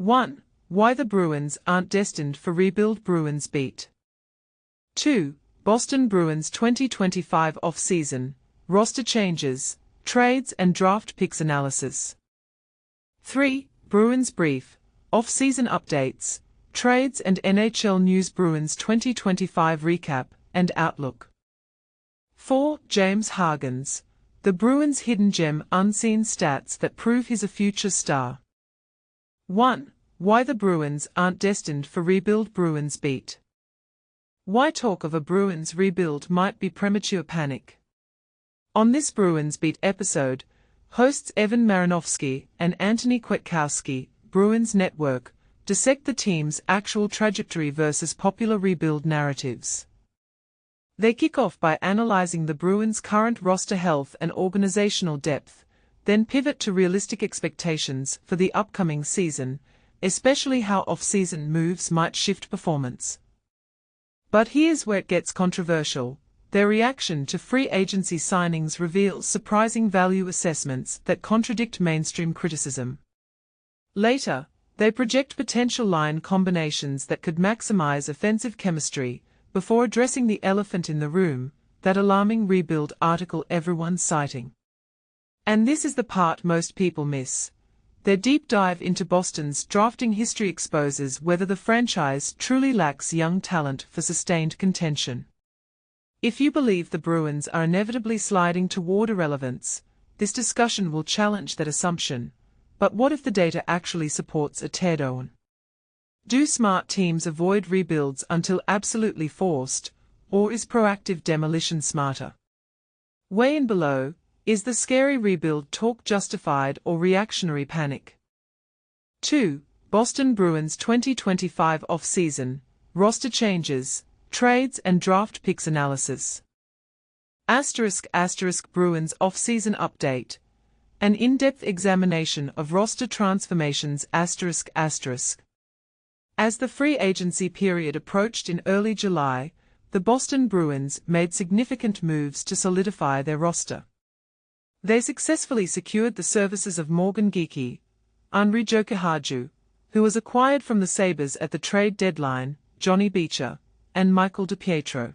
1. Why the Bruins aren't destined for rebuild. Bruins Beat. 2. Boston Bruins 2025 off-season, roster changes, trades and draft picks analysis. 3. Bruins Brief, off-season updates, trades and NHL news. Bruins 2025 recap and outlook. 4. James Hagens, the Bruins' hidden gem. Unseen stats that prove he's a future star. 1. Why the Bruins aren't destined for rebuild. Bruins Beat. Why talk of a Bruins rebuild might be premature. Panic. On this Bruins Beat episode, hosts Evan Marinofsky and Anthony Kwetkowski, Bruins Network, dissect the team's actual trajectory versus popular rebuild narratives. They kick off by analyzing the Bruins' current roster health and organizational depth, then pivot to realistic expectations for the upcoming season, especially how off-season moves might shift performance. But here's where it gets controversial. Their reaction to free agency signings reveals surprising value assessments that contradict mainstream criticism. Later, they project potential line combinations that could maximize offensive chemistry, before addressing the elephant in the room, that alarming rebuild article everyone's citing. And this is the part most people miss. Their deep dive into Boston's drafting history exposes whether the franchise truly lacks young talent for sustained contention. If you believe the Bruins are inevitably sliding toward irrelevance, this discussion will challenge that assumption. But what if the data actually supports a teardown? Do smart teams avoid rebuilds until absolutely forced, or is proactive demolition smarter? Weigh in below. Is the scary rebuild talk justified or reactionary panic? 2. Boston Bruins 2025 off-season, roster changes, trades and draft picks analysis. *** Bruins off-season update. An in-depth examination of roster transformations. *** As the free agency period approached in early July, the Boston Bruins made significant moves to solidify their roster. They successfully secured the services of Morgan Geekie, Henri Jokiharju, who was acquired from the Sabres at the trade deadline, Johnny Beecher, and Michael DiPietro.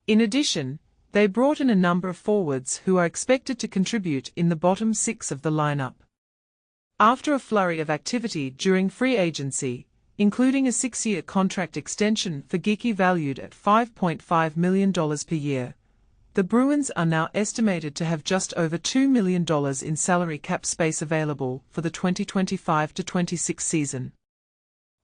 In addition, they brought in a number of forwards who are expected to contribute in the bottom six of the lineup. After a flurry of activity during free agency, including a 6-year contract extension for Geekie valued at $5.5 million per year, the Bruins are now estimated to have just over $2 million in salary cap space available for the 2025-26 season.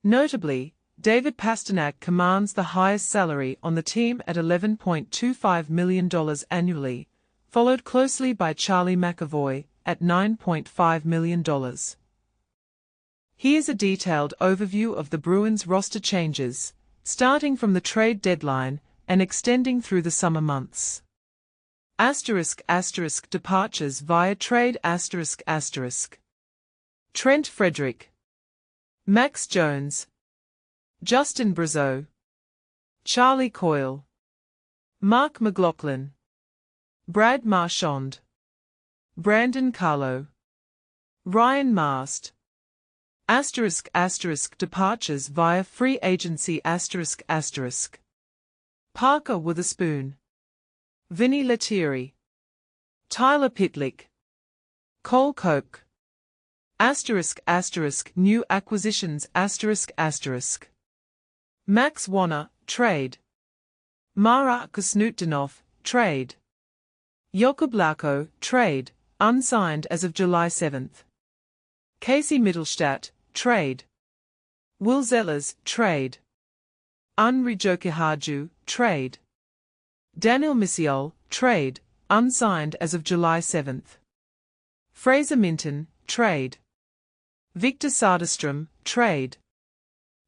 Notably, David Pastrnak commands the highest salary on the team at $11.25 million annually, followed closely by Charlie McAvoy at $9.5 million. Here's a detailed overview of the Bruins' roster changes, starting from the trade deadline and extending through the summer months. *** Departures via trade. *** Trent Frederick, Max Jones, Justin Brazeau, Charlie Coyle, Mark McLaughlin, Brad Marchand, Brandon Carlo, Ryan Mast. *** Departures via free agency. *** Parker Witherspoon, Vinny Lettieri, Tyler Pitlick, Cole Koch. *** New acquisitions. *** Max Warner, trade. Mara Kusnutdinov, trade. Jakub Lauko, trade, unsigned as of July 7. Casey Mittelstadt, trade. Will Zellers, trade. Henri Jokiharju, trade. Daniel Missiol, trade, unsigned as of July 7. Fraser Minton, trade. Victor Soderstrom, trade.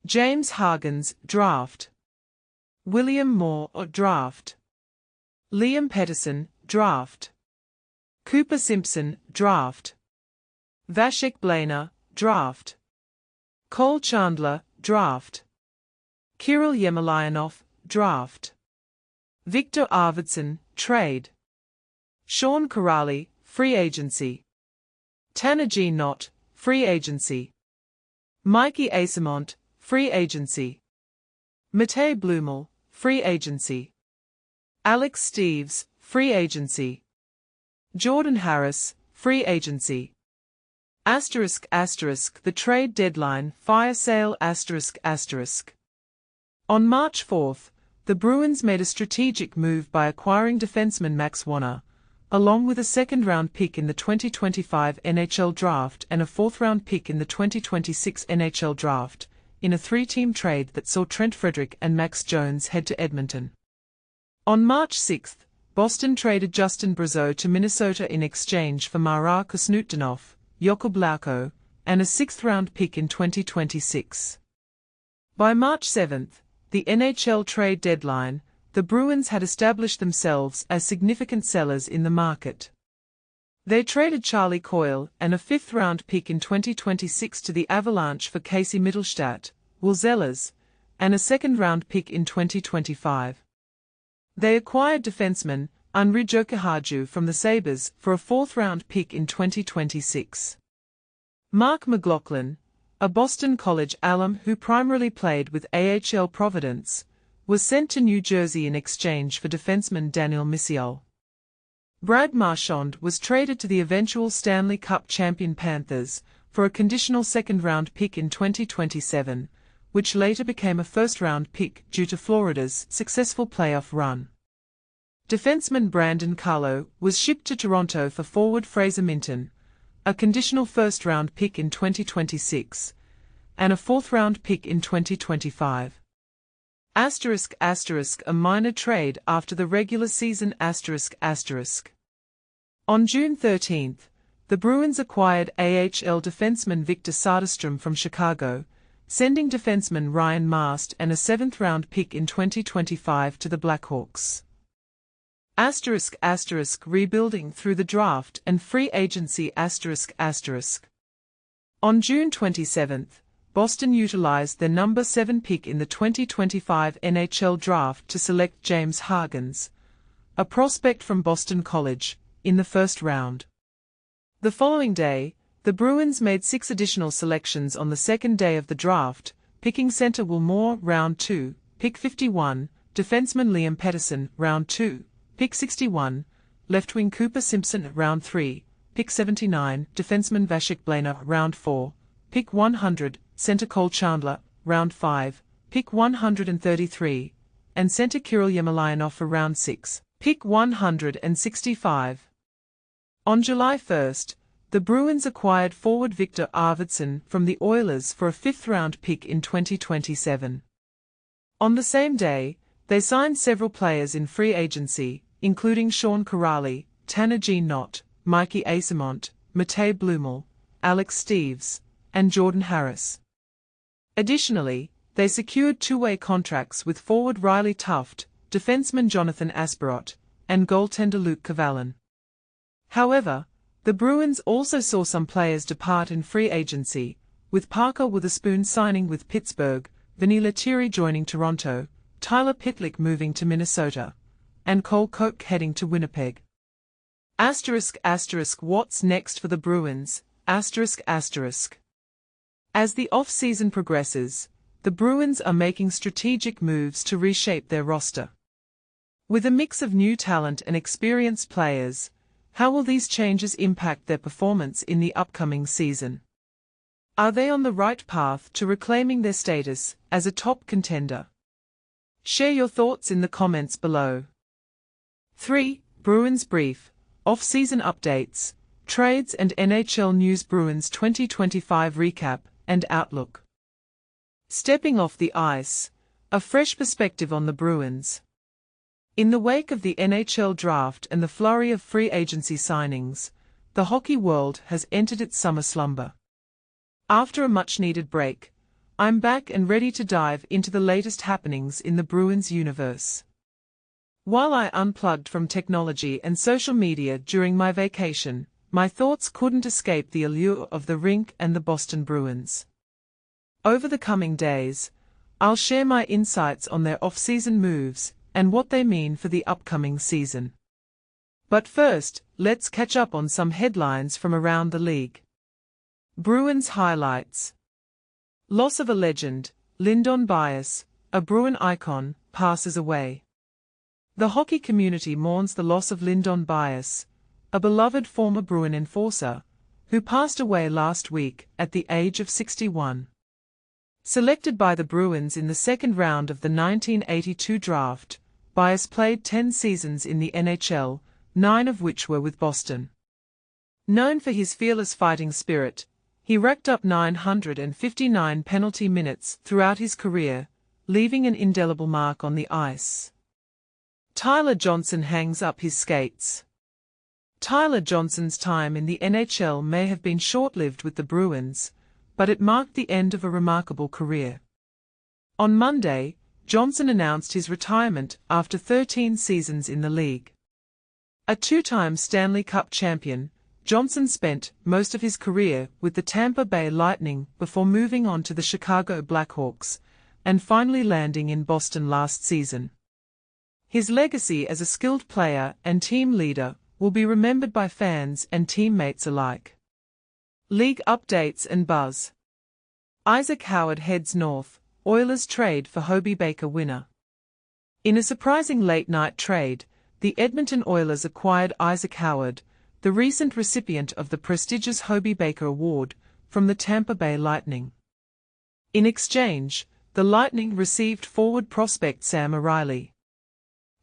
James Hagens, draft. William Moore, draft. Liam Pettersson, draft. Cooper Simpson, draft. Vasek Blainer, draft. Cole Chandler, draft. Kirill Yemelyanov, draft. Victor Arvidsson, trade. Sean Kuraly, free agency. Tanner G. Knott, free agency. Mikey Eyssimont, free agency. Matej Blumel, free agency. Alex Steeves, free agency. Jordan Harris, free agency. The trade deadline, fire sale. On March 4th, the Bruins made a strategic move by acquiring defenseman Max Wanner, along with a second-round pick in the 2025 NHL Draft and a fourth-round pick in the 2026 NHL Draft, in a three-team trade that saw Trent Frederick and Max Jones head to Edmonton. On March 6th, Boston traded Justin Brazeau to Minnesota in exchange for Mara Kusnutdinov, Jakub Lauko, and a sixth-round pick in 2026. By March 7th, the NHL trade deadline, the Bruins had established themselves as significant sellers in the market. They traded Charlie Coyle and a fifth-round pick in 2026 to the Avalanche for Casey Mittelstadt, Will Zellers, and a second-round pick in 2025. They acquired defenseman Henri Jokiharju from the Sabres for a fourth-round pick in 2026. Mark McLaughlin, a Boston College alum who primarily played with AHL Providence, was sent to New Jersey in exchange for defenseman Daniel Misial. Brad Marchand was traded to the eventual Stanley Cup champion Panthers for a conditional second-round pick in 2027, which later became a first-round pick due to Florida's successful playoff run. Defenseman Brandon Carlo was shipped to Toronto for forward Fraser Minton, a conditional first-round pick in 2026, and a fourth-round pick in 2025. A minor trade after the regular season. On June 13th, the Bruins acquired AHL defenseman Victor Soderstrom from Chicago, sending defenseman Ryan Mast and a seventh-round pick in 2025 to the Blackhawks. Rebuilding through the draft and free agency. On June 27th, Boston utilized their number 7 pick in the 2025 NHL Draft to select James Hagens, a prospect from Boston College, in the first round. The following day, the Bruins made 6 additional selections on the second day of the draft, picking center Will Moore, round 2, pick 51, defenseman Liam Pettersson, round 2, pick 61, left wing Cooper Simpson, round 3, pick 79, defenseman Vasek Blainer, round 4, pick 100, center Cole Chandler, round 5, pick 133, and center Kirill Yemelyanov for round 6, pick 165. On July 1st, the Bruins acquired forward Victor Arvidsson from the Oilers for a fifth-round pick in 2027. On the same day, they signed several players in free agency, including Sean Kuraly, Tanner Jeannot, Mikey Eyssimont, Matej Blumel, Alex Steeves, and Jordan Harris. Additionally, they secured two-way contracts with forward Riley Tuft, defenseman Jonathan Asperot, and goaltender Luke Cavallan. However, the Bruins also saw some players depart in free agency, with Parker Witherspoon signing with Pittsburgh, Vinny Lettieri joining Toronto, Tyler Pitlick moving to Minnesota, and Cole Koch heading to Winnipeg. What's next for the Bruins? As the off-season progresses, the Bruins are making strategic moves to reshape their roster. With a mix of new talent and experienced players, how will these changes impact their performance in the upcoming season? Are they on the right path to reclaiming their status as a top contender? Share your thoughts in the comments below. 3. Bruins Brief, Off-Season Updates, Trades and NHL News. Bruins 2025 Recap and Outlook. Stepping off the ice, a fresh perspective on the Bruins. In the wake of the NHL Draft and the flurry of free agency signings, the hockey world has entered its summer slumber. After a much-needed break, I'm back and ready to dive into the latest happenings in the Bruins universe. While I unplugged from technology and social media during my vacation, my thoughts couldn't escape the allure of the rink and the Boston Bruins. Over the coming days, I'll share my insights on their off-season moves and what they mean for the upcoming season. But first, let's catch up on some headlines from around the league. Bruins highlights. Loss of a legend, Lyndon Bias, a Bruin icon, passes away. The hockey community mourns the loss of Lyndon Bias, a beloved former Bruin enforcer, who passed away last week at the age of 61. Selected by the Bruins in the second round of the 1982 draft, Bias played 10 seasons in the NHL, 9 of which were with Boston. Known for his fearless fighting spirit, he racked up 959 penalty minutes throughout his career, leaving an indelible mark on the ice. Tyler Johnson hangs up his skates. Tyler Johnson's time in the NHL may have been short-lived with the Bruins, but it marked the end of a remarkable career. On Monday, Johnson announced his retirement after 13 seasons in the league. A two-time Stanley Cup champion, Johnson spent most of his career with the Tampa Bay Lightning before moving on to the Chicago Blackhawks, and finally landing in Boston last season. His legacy as a skilled player and team leader will be remembered by fans and teammates alike. League updates and buzz. Isaac Howard heads north, Oilers trade for Hobey Baker winner. In a surprising late-night trade, the Edmonton Oilers acquired Isaac Howard, the recent recipient of the prestigious Hobey Baker Award, from the Tampa Bay Lightning. In exchange, the Lightning received forward prospect Sam O'Reilly.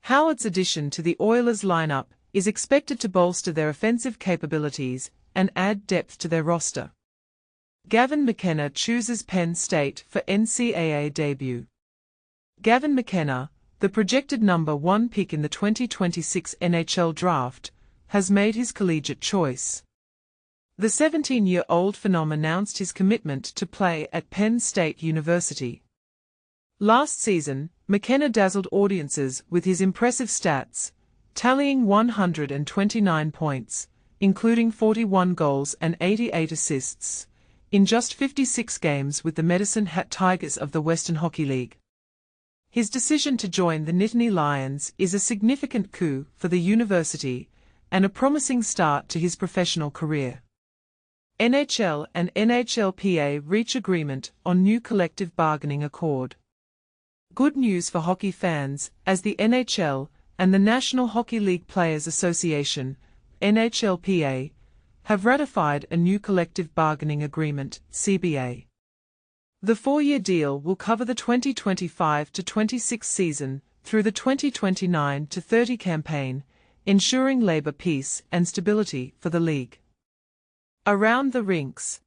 Howard's addition to the Oilers lineup is expected to bolster their offensive capabilities and add depth to their roster. Gavin McKenna chooses Penn State for NCAA debut. Gavin McKenna, the projected number 1 pick in the 2026 NHL Draft, has made his collegiate choice. The 17-year-old phenom announced his commitment to play at Penn State University. Last season, McKenna dazzled audiences with his impressive stats, tallying 129 points, including 41 goals and 88 assists, in just 56 games with the Medicine Hat Tigers of the Western Hockey League. His decision to join the Nittany Lions is a significant coup for the university and a promising start to his professional career. NHL and NHLPA reach agreement on new collective bargaining accord. Good news for hockey fans, as the NHL and the National Hockey League Players Association, NHLPA, have ratified a new collective bargaining agreement, CBA. The 4-year deal will cover the 2025-26 season through the 2029-30 campaign, ensuring labor peace and stability for the league. Around the rinks.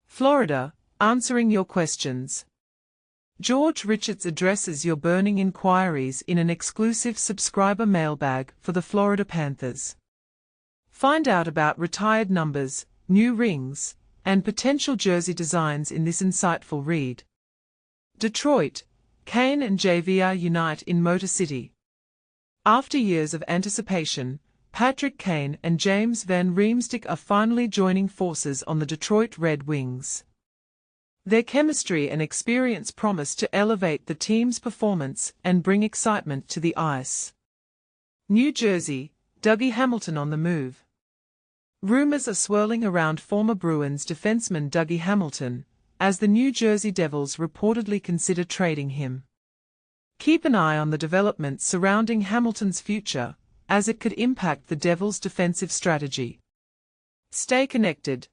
Florida, answering your questions. George Richards addresses your burning inquiries in an exclusive subscriber mailbag for the Florida Panthers. Find out about retired numbers, new rings, and potential jersey designs in this insightful read. Detroit, Kane and JVR unite in Motor City. After years of anticipation, Patrick Kane and James Van Riemsdyk are finally joining forces on the Detroit Red Wings. Their chemistry and experience promise to elevate the team's performance and bring excitement to the ice. New Jersey, Dougie Hamilton on the move. Rumors are swirling around former Bruins defenseman Dougie Hamilton, as the New Jersey Devils reportedly consider trading him. Keep an eye on the developments surrounding Hamilton's future, as it could impact the Devils' defensive strategy. Stay connected.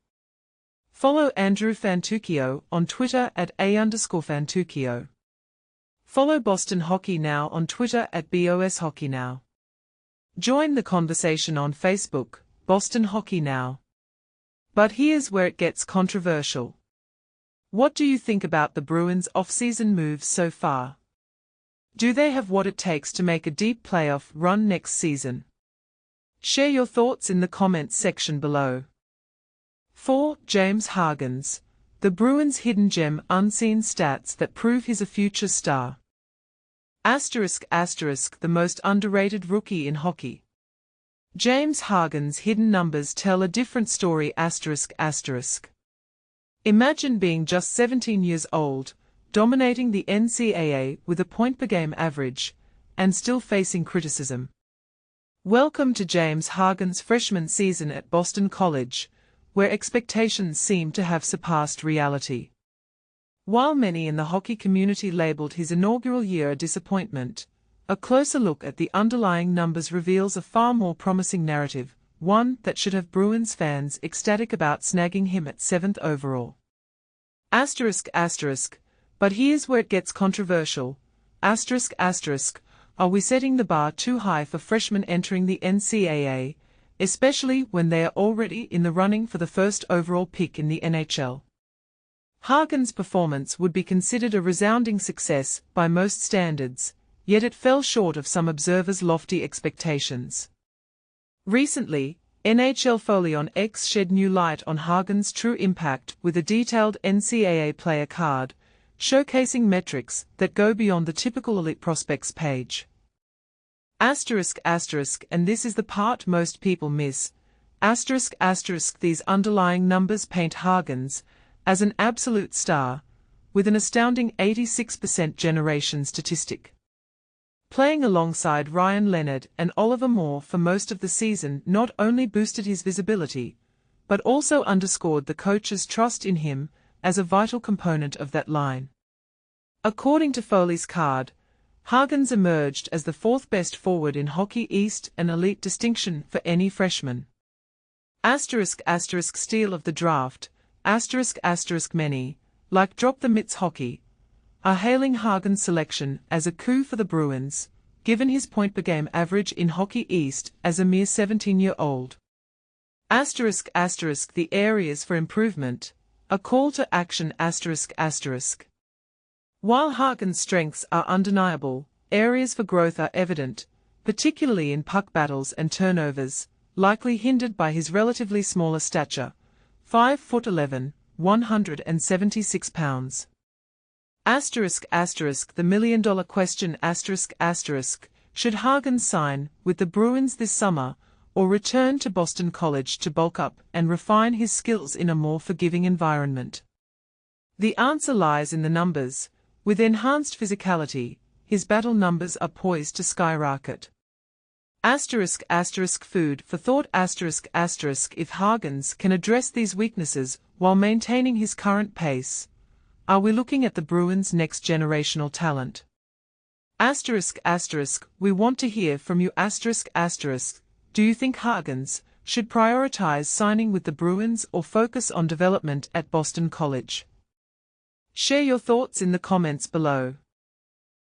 Follow Andrew Fantuccio on Twitter at @A_Fantuccio. Follow Boston Hockey Now on Twitter at BOS Hockey Now. Join the conversation on Facebook, Boston Hockey Now. But here's where it gets controversial. What do you think about the Bruins' off-season moves so far? Do they have what it takes to make a deep playoff run next season? Share your thoughts in the comments section below. 4. James Hagens, the Bruins' hidden gem, unseen stats that prove he's a future star. ***, the most underrated rookie in hockey. James Hagens' hidden numbers tell a different story. Imagine being just 17 years old, dominating the NCAA with a point-per-game average, and still facing criticism. Welcome to James Hagens' freshman season at Boston College, where expectations seem to have surpassed reality. While many in the hockey community labeled his inaugural year a disappointment, a closer look at the underlying numbers reveals a far more promising narrative, one that should have Bruins fans ecstatic about snagging him at 7th overall. But here's where it gets controversial. Are we setting the bar too high for freshmen entering the NCAA, especially when they are already in the running for the first overall pick in the NHL? Hagens' performance would be considered a resounding success by most standards, yet it fell short of some observers' lofty expectations. Recently, NHL Foley on X shed new light on Hagens' true impact with a detailed NCAA player card, showcasing metrics that go beyond the typical elite prospects page. And this is the part most people miss. These underlying numbers paint Hagens as an absolute star, with an astounding 86% generation statistic. Playing alongside Ryan Leonard and Oliver Moore for most of the season not only boosted his visibility, but also underscored the coach's trust in him as a vital component of that line. According to Foley's card, Hagens emerged as the fourth best forward in Hockey East, an elite distinction for any freshman. Steal of the draft, many, like Drop the Mitts Hockey, are hailing Hagens' selection as a coup for the Bruins, given his point-per-game average in Hockey East as a mere 17-year-old. The areas for improvement, a call to action. While Hagens' strengths are undeniable, areas for growth are evident, particularly in puck battles and turnovers, likely hindered by his relatively smaller stature, 5'11", 176 pounds. The million-dollar question. Should Hagens sign with the Bruins this summer, or return to Boston College to bulk up and refine his skills in a more forgiving environment? The answer lies in the numbers. With enhanced physicality, his battle numbers are poised to skyrocket. Food for thought. If Hagens can address these weaknesses while maintaining his current pace, are we looking at the Bruins' next generational talent? We want to hear from you. Do you think Hagens should prioritize signing with the Bruins or focus on development at Boston College? Share your thoughts in the comments below.